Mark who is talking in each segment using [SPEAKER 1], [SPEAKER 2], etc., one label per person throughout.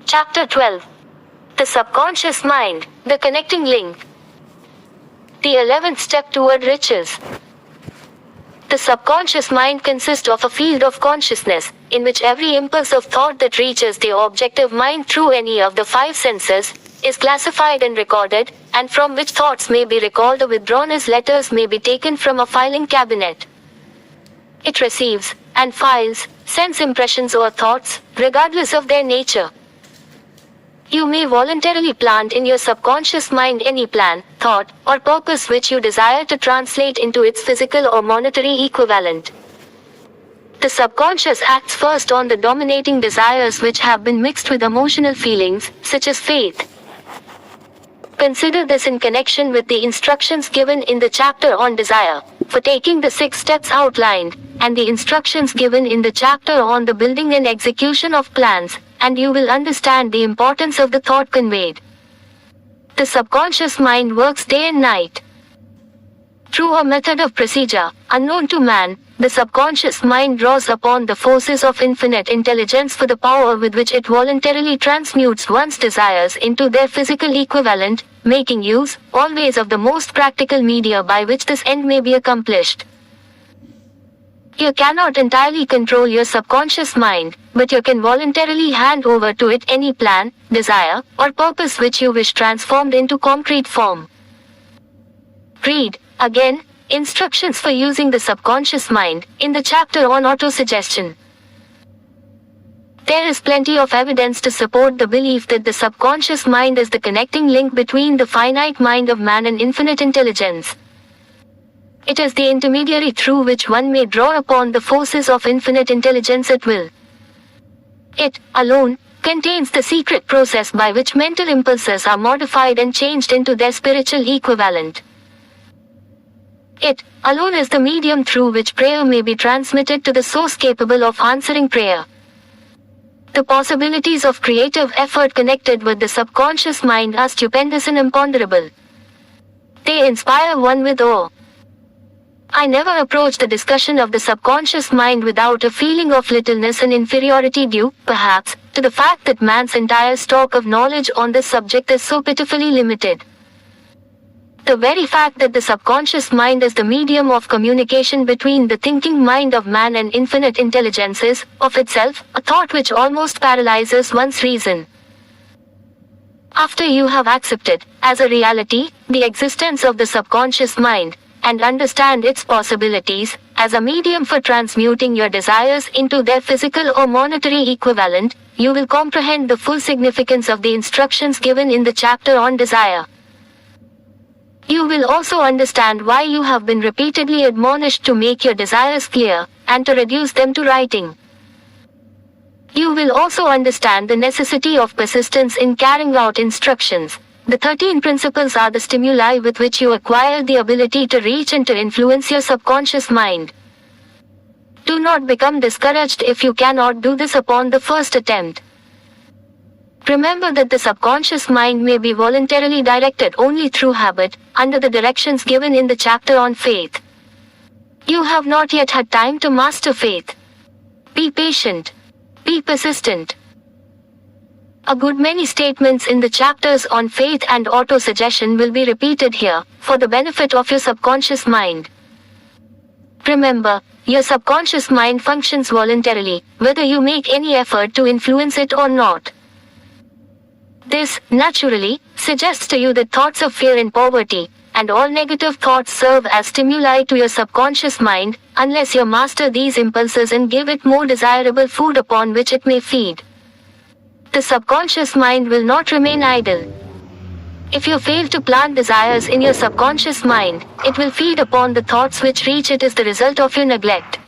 [SPEAKER 1] Chapter 12. The Subconscious Mind, the Connecting Link. The 11th Step Toward Riches. The subconscious mind consists of a field of consciousness, in which every impulse of thought that reaches the objective mind through any of the 5 senses, is classified and recorded, and from which thoughts may be recalled or withdrawn as letters may be taken from a filing cabinet. It receives, and files, sense impressions or thoughts, regardless of their nature. You may voluntarily plant in your subconscious mind any plan, thought, or purpose which you desire to translate into its physical or monetary equivalent. The subconscious acts first on the dominating desires which have been mixed with emotional feelings, such as faith. Consider this in connection with the instructions given in the chapter on desire, for taking the 6 steps outlined, and the instructions given in the chapter on the building and execution of plans, and you will understand the importance of the thought conveyed. The subconscious mind works day and night. Through a method of procedure, unknown to man, the subconscious mind draws upon the forces of infinite intelligence for the power with which it voluntarily transmutes one's desires into their physical equivalent, making use, always, of the most practical media by which this end may be accomplished. You cannot entirely control your subconscious mind, but you can voluntarily hand over to it any plan, desire, or purpose which you wish transformed into concrete form. Read, again, instructions for using the subconscious mind, in the chapter on autosuggestion. There is plenty of evidence to support the belief that the subconscious mind is the connecting link between the finite mind of man and infinite intelligence. It is the intermediary through which one may draw upon the forces of infinite intelligence at will. It, alone, contains the secret process by which mental impulses are modified and changed into their spiritual equivalent. It, alone, is the medium through which prayer may be transmitted to the source capable of answering prayer. The possibilities of creative effort connected with the subconscious mind are stupendous and imponderable. They inspire one with awe. I never approach the discussion of the subconscious mind without a feeling of littleness and inferiority due, perhaps, to the fact that man's entire stock of knowledge on this subject is so pitifully limited. The very fact that the subconscious mind is the medium of communication between the thinking mind of man and infinite intelligence is, of itself, a thought which almost paralyzes one's reason. After you have accepted, as a reality, the existence of the subconscious mind, and understand its possibilities, as a medium for transmuting your desires into their physical or monetary equivalent, you will comprehend the full significance of the instructions given in the chapter on desire. You will also understand why you have been repeatedly admonished to make your desires clear, and to reduce them to writing. You will also understand the necessity of persistence in carrying out instructions. The 13 principles are the stimuli with which you acquire the ability to reach and to influence your subconscious mind. Do not become discouraged if you cannot do this upon the first attempt. Remember that the subconscious mind may be voluntarily directed only through habit, under the directions given in the chapter on faith. You have not yet had time to master faith. Be patient. Be persistent. A good many statements in the chapters on faith and autosuggestion will be repeated here, for the benefit of your subconscious mind. Remember, your subconscious mind functions voluntarily, whether you make any effort to influence it or not. This, naturally, suggests to you that thoughts of fear and poverty, and all negative thoughts serve as stimuli to your subconscious mind, unless you master these impulses and give it more desirable food upon which it may feed. The subconscious mind will not remain idle. If you fail to plant desires in your subconscious mind, it will feed upon the thoughts which reach it as the result of your neglect.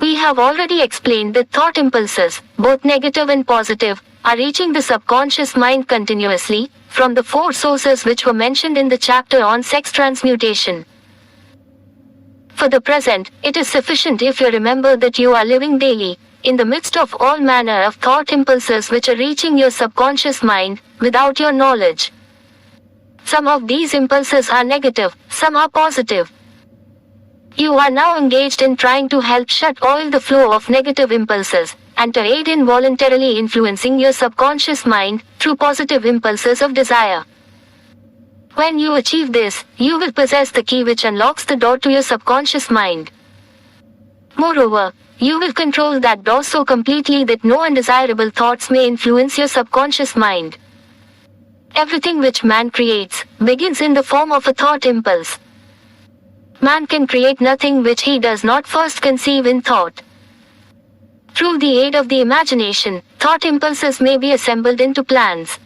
[SPEAKER 1] We have already explained that thought impulses, both negative and positive, are reaching the subconscious mind continuously, from the 4 sources which were mentioned in the chapter on sex transmutation. For the present, it is sufficient if you remember that you are living daily, in the midst of all manner of thought impulses which are reaching your subconscious mind, without your knowledge. Some of these impulses are negative, some are positive. You are now engaged in trying to help shut all the flow of negative impulses, and to aid in voluntarily influencing your subconscious mind through positive impulses of desire. When you achieve this, you will possess the key which unlocks the door to your subconscious mind. Moreover, you will control that door so completely that no undesirable thoughts may influence your subconscious mind. Everything which man creates begins in the form of a thought impulse. Man can create nothing which he does not first conceive in thought. Through the aid of the imagination, thought impulses may be assembled into plans.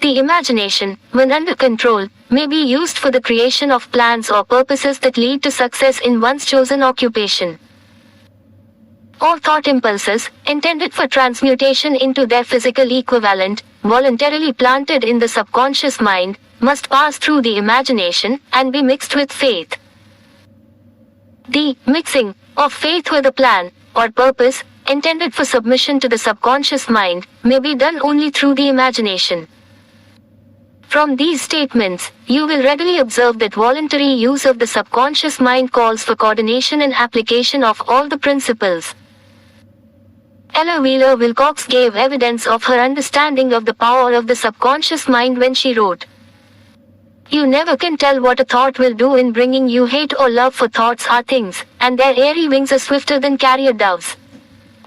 [SPEAKER 1] The imagination, when under control, may be used for the creation of plans or purposes that lead to success in one's chosen occupation. All thought impulses, intended for transmutation into their physical equivalent, voluntarily planted in the subconscious mind, must pass through the imagination and be mixed with faith. The mixing of faith with a plan or purpose, intended for submission to the subconscious mind, may be done only through the imagination. From these statements, you will readily observe that voluntary use of the subconscious mind calls for coordination and application of all the principles. Ella Wheeler Wilcox gave evidence of her understanding of the power of the subconscious mind when she wrote, "You never can tell what a thought will do in bringing you hate or love, for thoughts are things, and their airy wings are swifter than carrier doves.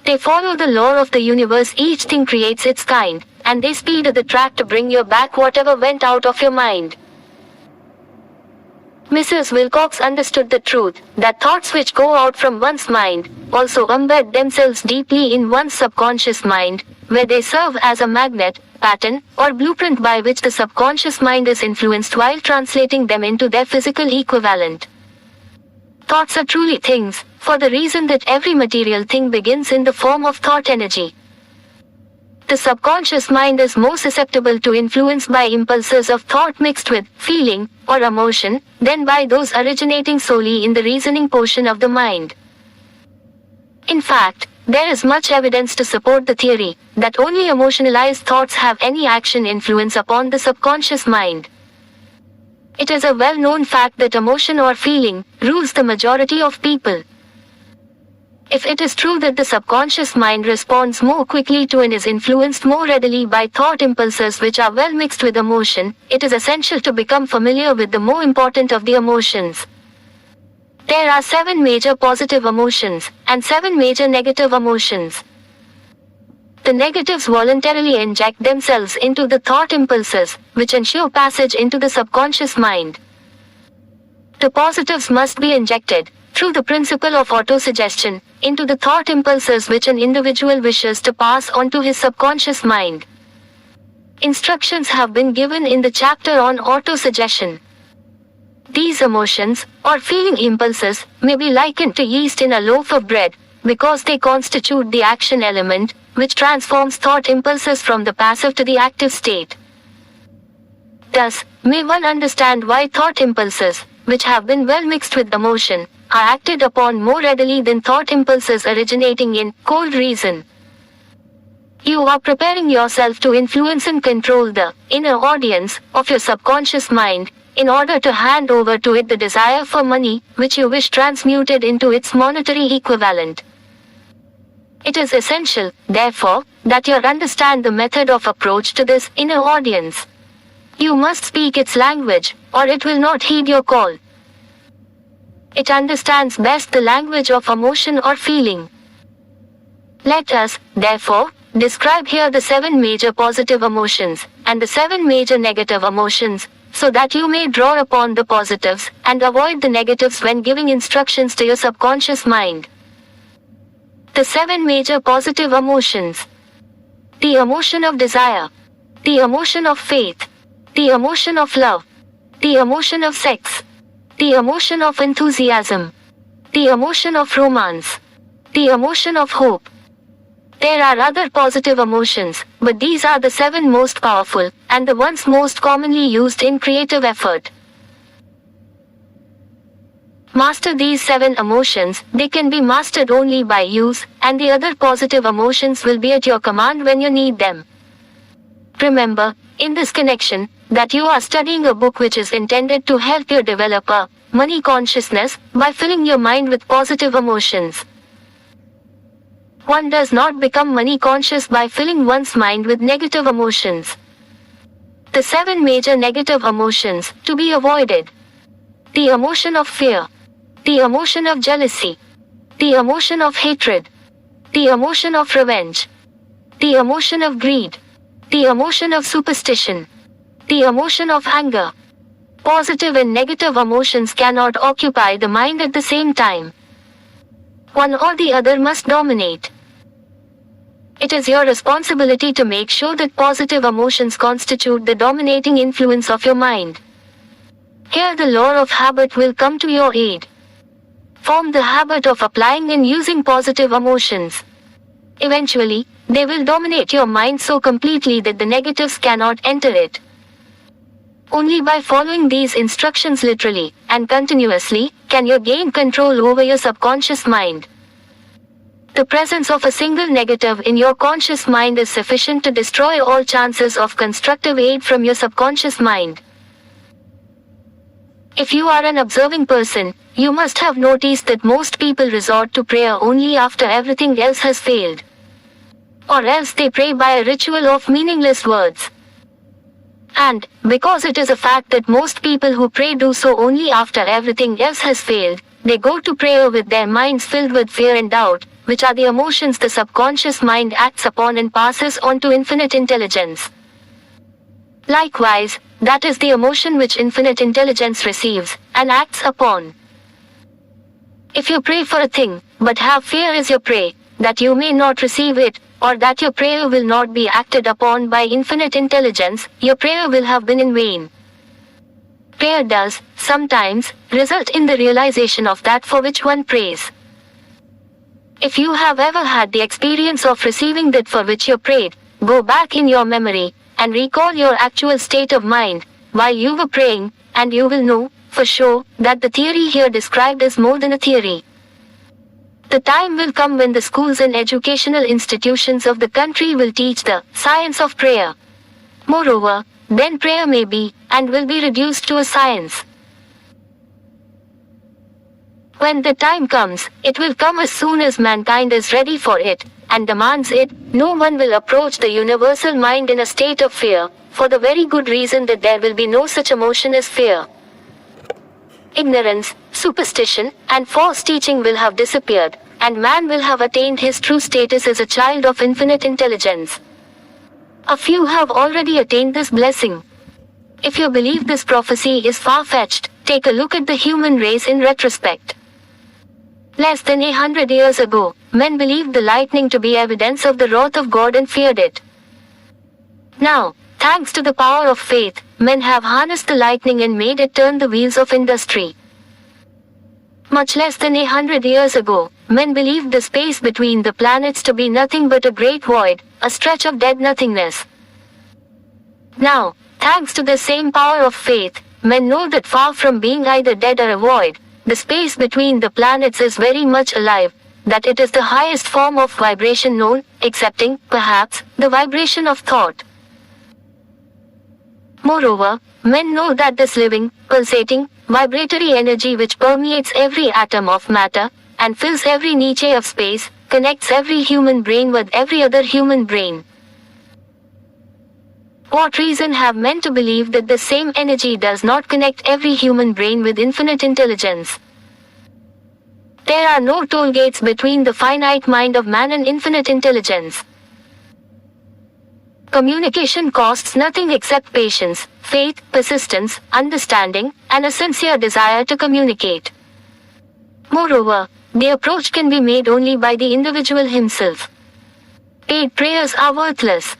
[SPEAKER 1] They follow the law of the universe, each thing creates its kind, and they speed at the track to bring you back whatever went out of your mind." Mrs. Wilcox understood the truth, that thoughts which go out from one's mind, also embed themselves deeply in one's subconscious mind, where they serve as a magnet, pattern, or blueprint by which the subconscious mind is influenced while translating them into their physical equivalent. Thoughts are truly things, for the reason that every material thing begins in the form of thought energy. The subconscious mind is more susceptible to influence by impulses of thought mixed with feeling or emotion than by those originating solely in the reasoning portion of the mind. In fact, there is much evidence to support the theory that only emotionalized thoughts have any action influence upon the subconscious mind. It is a well-known fact that emotion or feeling rules the majority of people. If it is true that the subconscious mind responds more quickly to and is influenced more readily by thought impulses which are well mixed with emotion, it is essential to become familiar with the more important of the emotions. There are 7 major positive emotions and 7 major negative emotions. The negatives voluntarily inject themselves into the thought impulses, which ensure passage into the subconscious mind. The positives must be injected, through the principle of autosuggestion, into the thought impulses which an individual wishes to pass on to his subconscious mind. Instructions have been given in the chapter on autosuggestion. These emotions, or feeling impulses, may be likened to yeast in a loaf of bread, because they constitute the action element, which transforms thought impulses from the passive to the active state. Thus, may one understand why thought impulses, which have been well mixed with emotion, are acted upon more readily than thought impulses originating in cold reason. You are preparing yourself to influence and control the inner audience of your subconscious mind, in order to hand over to it the desire for money, which you wish transmuted into its monetary equivalent. It is essential, therefore, that you understand the method of approach to this inner audience. You must speak its language, or it will not heed your call. It understands best the language of emotion or feeling. Let us, therefore, describe here the 7 major positive emotions, and the 7 major negative emotions, so that you may draw upon the positives, and avoid the negatives when giving instructions to your subconscious mind. The 7 major positive emotions. The emotion of desire. The emotion of faith. The emotion of love. The emotion of sex. The emotion of enthusiasm. The emotion of romance. The emotion of hope. There are other positive emotions, but these are the 7 most powerful, and the ones most commonly used in creative effort. Master these 7 emotions, they can be mastered only by use, and the other positive emotions will be at your command when you need them. Remember, in this connection, that you are studying a book which is intended to help you develop a money consciousness by filling your mind with positive emotions. One does not become money conscious by filling one's mind with negative emotions. The 7 major negative emotions to be avoided. The emotion of fear. The emotion of jealousy. The emotion of hatred. The emotion of revenge. The emotion of greed. The emotion of superstition. The emotion of anger. Positive and negative emotions cannot occupy the mind at the same time. One or the other must dominate. It is your responsibility to make sure that positive emotions constitute the dominating influence of your mind. Here the law of habit will come to your aid. Form the habit of applying and using positive emotions. Eventually, they will dominate your mind so completely that the negatives cannot enter it. Only by following these instructions literally and continuously can you gain control over your subconscious mind. The presence of a single negative in your conscious mind is sufficient to destroy all chances of constructive aid from your subconscious mind. If you are an observing person, you must have noticed that most people resort to prayer only after everything else has failed. Or else they pray by a ritual of meaningless words. And, because it is a fact that most people who pray do so only after everything else has failed, they go to prayer with their minds filled with fear and doubt, which are the emotions the subconscious mind acts upon and passes on to infinite intelligence. Likewise, that is the emotion which infinite intelligence receives and acts upon. If you pray for a thing, but have fear as your prey, that you may not receive it, or that your prayer will not be acted upon by infinite intelligence, your prayer will have been in vain. Prayer does, sometimes, result in the realization of that for which one prays. If you have ever had the experience of receiving that for which you prayed, go back in your memory, and recall your actual state of mind, while you were praying, and you will know, for sure, that the theory here described is more than a theory. The time will come when the schools and educational institutions of the country will teach the science of prayer. Moreover, then prayer may be, and will be reduced to a science. When the time comes, it will come as soon as mankind is ready for it, and demands it. No one will approach the universal mind in a state of fear, for the very good reason that there will be no such emotion as fear. Ignorance, superstition, and false teaching will have disappeared, and man will have attained his true status as a child of infinite intelligence. A few have already attained this blessing. If you believe this prophecy is far-fetched, take a look at the human race in retrospect. Less than 100 years ago, men believed the lightning to be evidence of the wrath of God and feared it. Now, thanks to the power of faith, men have harnessed the lightning and made it turn the wheels of industry. Much less than 100 years ago, men believed the space between the planets to be nothing but a great void, a stretch of dead nothingness. Now, thanks to the same power of faith, men know that far from being either dead or a void, the space between the planets is very much alive, that it is the highest form of vibration known, excepting, perhaps, the vibration of thought. Moreover, men know that this living, pulsating, vibratory energy which permeates every atom of matter, and fills every niche of space, connects every human brain with every other human brain. What reason have men to believe that the same energy does not connect every human brain with infinite intelligence? There are no toll gates between the finite mind of man and infinite intelligence. Communication costs nothing except patience, faith, persistence, understanding, and a sincere desire to communicate. Moreover, the approach can be made only by the individual himself. Paid prayers are worthless.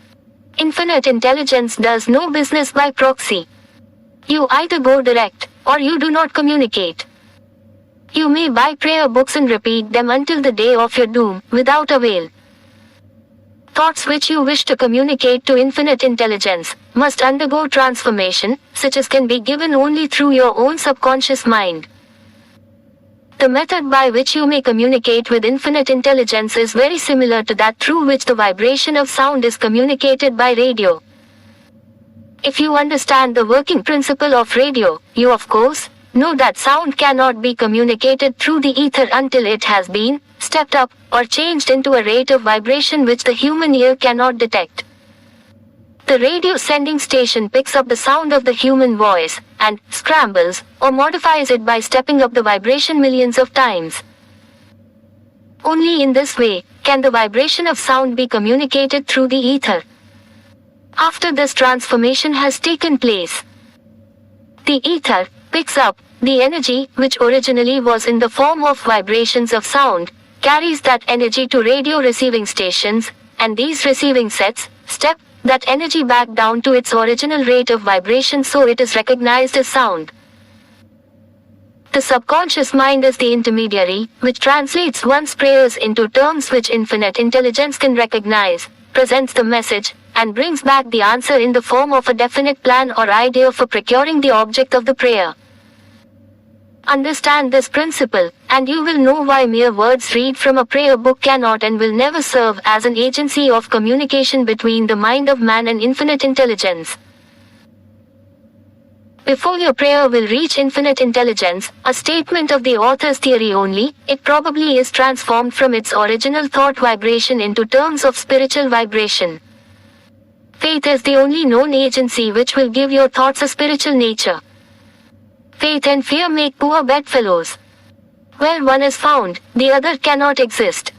[SPEAKER 1] Infinite intelligence does no business by proxy. You either go direct, or you do not communicate. You may buy prayer books and repeat them until the day of your doom, without avail. Thoughts which you wish to communicate to infinite intelligence must undergo transformation, such as can be given only through your own subconscious mind. The method by which you may communicate with infinite intelligence is very similar to that through which the vibration of sound is communicated by radio. If you understand the working principle of radio, you of course know that sound cannot be communicated through the ether until it has been stepped up, or changed into a rate of vibration which the human ear cannot detect. The radio sending station picks up the sound of the human voice, and scrambles, or modifies it by stepping up the vibration millions of times. Only in this way, can the vibration of sound be communicated through the ether. After this transformation has taken place, the ether picks up the energy which originally was in the form of vibrations of sound, carries that energy to radio receiving stations, and these receiving sets step that energy back down to its original rate of vibration so it is recognized as sound. The subconscious mind is the intermediary, which translates one's prayers into terms which infinite intelligence can recognize, presents the message, and brings back the answer in the form of a definite plan or idea for procuring the object of the prayer. Understand this principle, and you will know why mere words read from a prayer book cannot and will never serve as an agency of communication between the mind of man and infinite intelligence. Before your prayer will reach infinite intelligence, a statement of the author's theory only, it probably is transformed from its original thought vibration into terms of spiritual vibration. Faith is the only known agency which will give your thoughts a spiritual nature. Faith and fear make poor bedfellows. Where one is found, the other cannot exist.